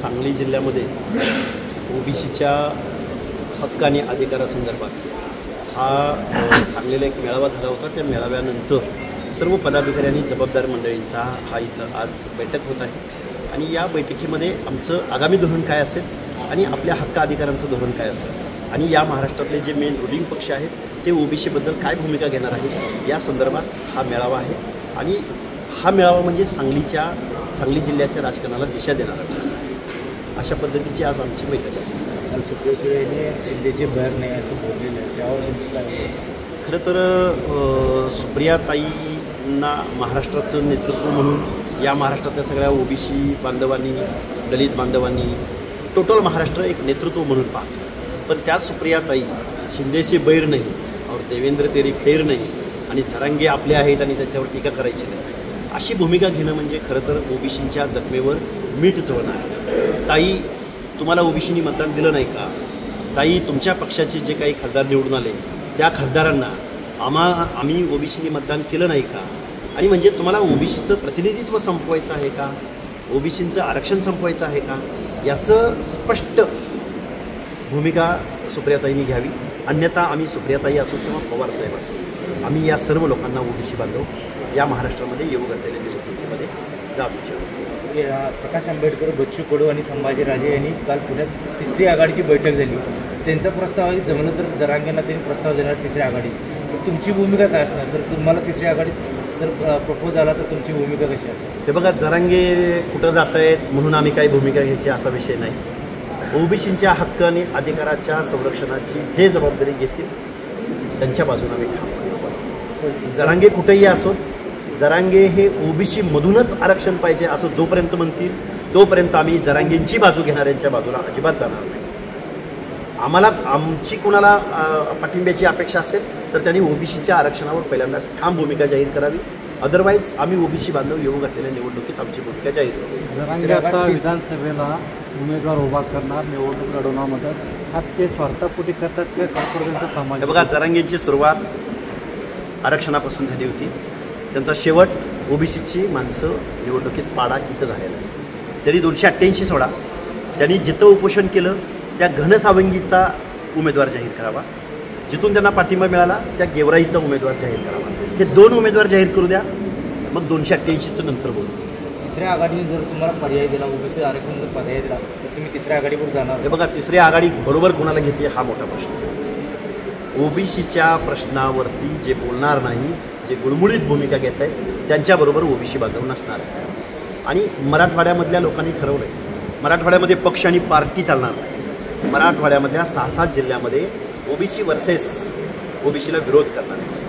सांगली जिल्ह्यामध्ये ओबीसीच्या हक्क आणि अधिकारासंदर्भात हा सांगलीला एक मेळावा झाला होता। त्या मेळाव्यानंतर सर्व पदाधिकारी आणि जबाबदार मंडळींचा हा इथं आज बैठक होत आहे आणि या बैठकीमध्ये आमचं आगामी धोरण काय असेल आणि आपल्या हक्क अधिकारांचं धोरण काय असेल आणि या महाराष्ट्रातले जे मेन रुलिंग पक्ष आहेत ते ओबीसीबद्दल काय भूमिका घेणार आहेत या संदर्भात हा मेळावा आहे। आणि हा मेळावा म्हणजे सांगली जिल्ह्याच्या राजकारणाला दिशा देणार आहे, अशा पद्धतीची आज आमची बैठक आहे। काल सुप्रियाताईंनी शिंदेशी बाहेर नाही असं बोललेलं आहे, त्यावर तुमचं काय? खरं तर सुप्रियाताईंना महाराष्ट्राचं नेतृत्व म्हणून या महाराष्ट्रातल्या सगळ्या ओबीसी बांधवांनी, दलित बांधवांनी, टोटल महाराष्ट्र एक नेतृत्व म्हणून पाहतो। पण त्या सुप्रियाताई शिंदेशी बैर नाही और देवेंद्र तेरी खैर नाही आणि झरांगे आपले आहेत आणि त्यांच्यावर टीका करायची नाही, अशी भूमिका घेणं म्हणजे खरं तर ओबीसींच्या जखमेवर मीठ चोळणं आहे। ताई, तुम्हाला ओबीसीनी मतदान दिलं नाही का? ताई, तुमच्या पक्षाचे जे काही खासदार निवडून आले त्या खासदारांना आम्ही ओबीसीनी मतदान केलं नाही का? आणि म्हणजे तुम्हाला ओबीसीचं प्रतिनिधित्व संपवायचं आहे का? ओबीसींचं आरक्षण संपवायचं आहे का? याचं स्पष्ट भूमिका सुप्रियाताईंनी घ्यावी, अन्यथा आम्ही सुप्रियाताई असो किंवा पवारसाहेब असो, आम्ही या सर्व लोकांना ओबीसी बांधव या महाराष्ट्रामध्ये येऊ घातलेल्या निवडणुकीमध्ये जाब विचारू। प्रकाश आंबेडकर, बच्चू कडू आणि संभाजीराजे यांनी काल पुण्यात तिसरी आघाडीची बैठक झाली। त्यांचा प्रस्ताव आहे, जमलं तर जरांगेंना त्यांनी प्रस्ताव देणार तिसरी आघाडी। तुमची भूमिका काय असणार? जर तुम्हाला तिसरी आघाडीत जर प्रपोज झाला तर तुमची भूमिका कशी असेल? हे बघा, जरांगे कुठं जात आहेत म्हणून आम्ही काही भूमिका घ्यायची असा विषय नाही। ओबीसींच्या हक्क आणि अधिकाराच्या संरक्षणाची जे जबाबदारी घेतील त्यांच्या बाजूने आम्ही ठाम। जरांगे कुठेही असो, जरांगे हे ओबीसी मधूनच आरक्षण पाहिजे असं जोपर्यंत म्हणतील तोपर्यंत आम्ही जरांगेंची बाजू घेणाऱ्यांच्या बाजूला अजिबात जाणार नाही। आम्हाला आमची कोणाला पाठिंब्याची अपेक्षा असेल तर त्यांनी ओबीसीच्या आरक्षणावर पहिल्यांदा ठाम भूमिका जाहीर करावी, अदरवाईज आम्ही ओबीसी बांधव येऊ घातलेल्या निवडणुकीत आमची भूमिका जाहीर करू। जरांगे आता विधानसभेला उमेदवार उभा करणार, निवडणूक लढवणार म्हणतात, हा ते स्वार्थापोटी करतात का कापूरचा समाज? बघा, जरांगेंची सुरुवात आरक्षणापासून झाली होती, त्यांचा शेवट ओबीसीची माणसं निवडणुकीत पाडा इथं झालेला आहे। त्यांनी 288 सोडा, त्यांनी जिथं उपोषण केलं त्या घनसावंगीचा उमेदवार जाहीर करावा, जिथून त्यांना पाठिंबा मिळाला त्या गेवराईचा उमेदवार जाहीर करावा। हे 2 उमेदवार जाहीर करू द्या, मग 288चं नंतर बोलू। तिसऱ्या आघाडीने जर तुम्हाला पर्याय दिला, ओबीसी आरक्षण जर पर्याय दिला तर तुम्ही तिसऱ्या आघाडीवर जाणार? हे बघा, तिसरी आघाडी बरोबर कोणाला घेते हा मोठा प्रश्न आहे। ओबीसीच्या प्रश्नावरती जे बोलणार नाही, जे गुळमुळीत भूमिका घेत आहेत त्यांच्याबरोबर ओबीसी बांधव नसणार आहे। आणि मराठवाड्यामधल्या लोकांनी ठरवलं आहे, मराठवाड्यामध्ये पक्ष आणि पार्टी चालणार नाही। मराठवाड्यामधल्या 6-7 जिल्ह्यामध्ये ओबीसी वर्सेस ओबीसीला विरोध करणार आहे।